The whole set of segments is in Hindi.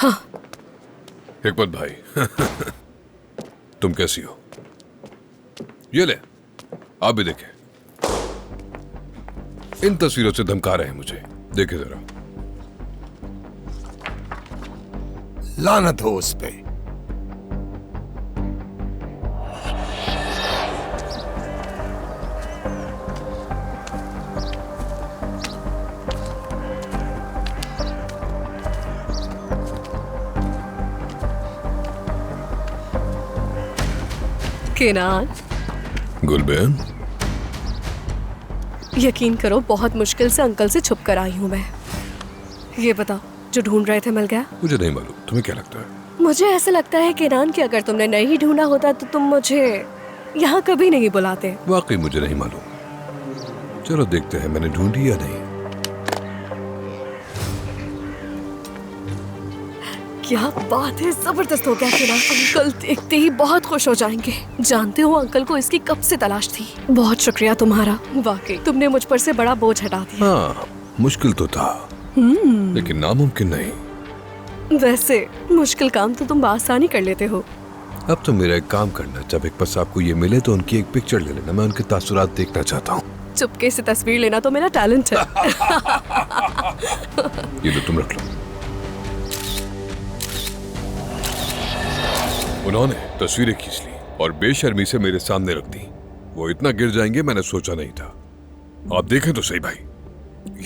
हाँ। हिकमत भाई तुम कैसी हो? ये ले, आप भी देखें। इन तस्वीरों से धमका रहे हैं मुझे, देखे जरा। लानत हो उस पे। केनान, गुलबेन, यकीन करो बहुत मुश्किल से अंकल से छुप कर आई हूँ मैं। ये बताओ, जो ढूंढ रहे थे मिल गया? मुझे नहीं मालूम, तुम्हें क्या लगता है? मुझे ऐसा लगता है केनान कि अगर तुमने नहीं ढूंढा होता तो तुम मुझे यहाँ कभी नहीं बुलाते। वाकई मुझे नहीं मालूम। चलो देखते हैं मैंने ढूंढी या नहीं। क्या बात है, जबरदस्त हो गया केनान। अंकल देखते ही बहुत खुश हो जाएंगे। जानते हो अंकल को इसकी कब से तलाश थी। बहुत शुक्रिया तुम्हारा, वाकई तुमने मुझ पर से बड़ा बोझ हटा दिया। हाँ, मुश्किल तो था लेकिन नामुमकिन नहीं। वैसे मुश्किल काम तो तुम आसानी कर लेते हो। अब तो मेरा एक काम करना, जब हिकमत साहब को ये मिले तो उनकी एक पिक्चर ले लेना। मैं उनके तासुरात देखना चाहता हूँ। चुपके से तस्वीर लेना तो मेरा टैलेंट है। ये लो, तुम रख लो। उन्होंने तस्वीरें खींच ली और बेशर्मी से मेरे सामने रख दी। वो इतना गिर जाएंगे मैंने सोचा नहीं था। आप देखें तो सही भाई,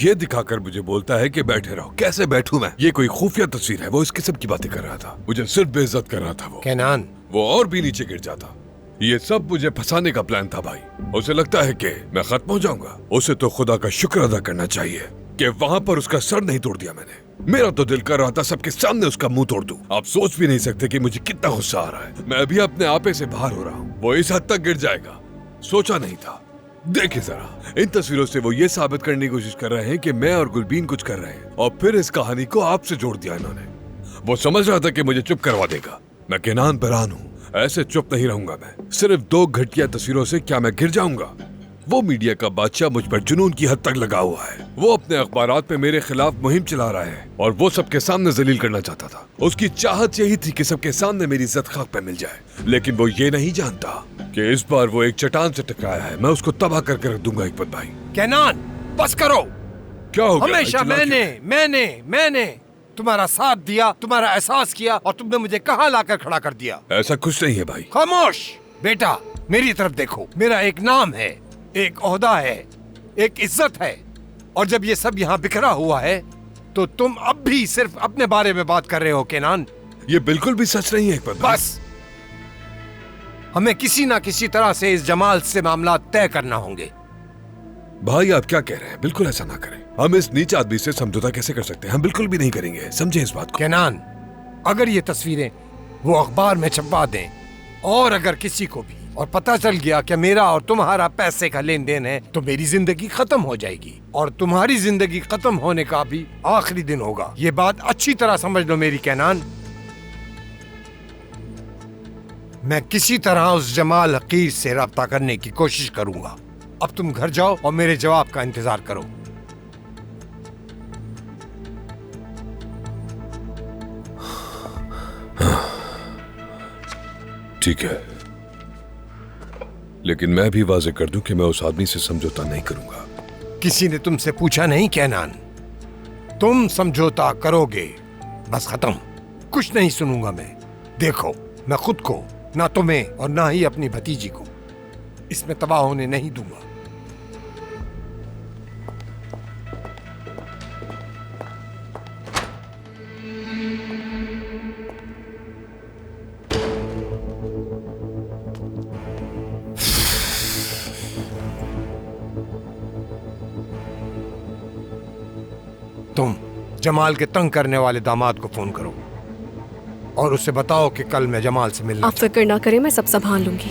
ये दिखाकर मुझे बोलता है कि बैठे रहो। कैसे बैठूं मैं? ये कोई खुफिया तस्वीर है। वो इस किस्म की बातें कर रहा था, मुझे सिर्फ बेइज्जत कर रहा था। केनान, वो और भी नीचे गिर जाता। ये सब मुझे फंसाने का प्लान था भाई। उसे लगता है कि मैं खत्म हो जाऊंगा। उसे तो खुदा का शुक्र अदा करना चाहिए कि वहां पर उसका सर नहीं तोड़ दिया मैंने। मेरा तो दिल कर रहा था सबके सामने उसका मुंह तोड़ दूं। आप सोच भी नहीं सकते कि मुझे कितना गुस्सा आ रहा है। मैं अभी अपने आपे से बाहर हो रहा हूँ। वो इस हद तक गिर जाएगा सोचा नहीं था। देखिए जरा, इन तस्वीरों से वो ये साबित करने की कोशिश कर रहे हैं कि मैं और गुलबीन कुछ कर रहे हैं, और फिर इस कहानी को आपसे जोड़ दिया इन्होंने। वो समझ रहा था कि मुझे चुप करवा देगा। मैं केनान बरान हूँ, ऐसे चुप नहीं रहूंगा मैं। सिर्फ 2 घटिया तस्वीरों से क्या मैं गिर जाऊंगा? वो मीडिया का बादशाह मुझ पर जुनून की हद तक लगा हुआ है। वो अपने अखबारात पे मेरे खिलाफ मुहिम चला रहा है और वो सबके सामने जलील करना चाहता था। उसकी चाहत यही थी कि सबके सामने मेरी इज्जत खाक पे मिल जाए, लेकिन वो ये नहीं जानता कि इस बार वो एक चट्टान से टकराया है। मैं उसको तबाह करके रख दूंगा हिकमत भाई। केनान, बस करो। क्या हो गया? हमेशा मैंने तुम्हारा साथ दिया, तुम्हारा एहसास किया, और तुमने मुझे कहाँ लाकर खड़ा कर दिया? ऐसा कुछ नहीं है भाई। खामोश बेटा, मेरी तरफ देखो। मेरा एक नाम है, एक ओहदा है, एक इज्जत है, और जब ये सब यहाँ बिखरा हुआ है तो तुम अब भी सिर्फ अपने बारे में बात कर रहे हो। केनान, ये बिल्कुल भी सच नहीं है हिकमत भाई। बस हमें किसी ना किसी तरह से इस जमाल से मामला तय करना होंगे। भाई आप क्या कह रहे हैं? बिल्कुल ऐसा ना करें। हम इस नीच आदमी से समझौता कैसे कर सकते हैं? हम बिल्कुल भी नहीं करेंगे, समझे इस बात को। केनान, अगर ये तस्वीरें वो अखबार में छपवा दें, और अगर किसी को भी और पता चल गया कि मेरा और तुम्हारा पैसे का लेन देन है, तो मेरी जिंदगी खत्म हो जाएगी, और तुम्हारी जिंदगी खत्म होने का भी आखिरी दिन होगा। ये बात अच्छी तरह समझ लो मेरी केनान। मैं किसी तरह उस जमाल हकीर से रब्ता करने की कोशिश करूंगा। अब तुम घर जाओ और मेरे जवाब का इंतजार करो। ठीक है, लेकिन मैं भी वाजे कर दूं कि मैं उस आदमी से समझौता नहीं करूंगा। किसी ने तुमसे पूछा नहीं केनान? तुम समझौता करोगे, बस खत्म। कुछ नहीं सुनूंगा मैं। देखो, मैं खुद को, ना तुम्हें और ना ही अपनी भतीजी को इसमें तबाह होने नहीं दूंगा। तुम जमाल के तंग करने वाले दामाद को फोन करो और उससे बताओ कि कल मैं जमाल से मिलना। आप फिक्र ना करें, मैं सब संभाल लूंगी।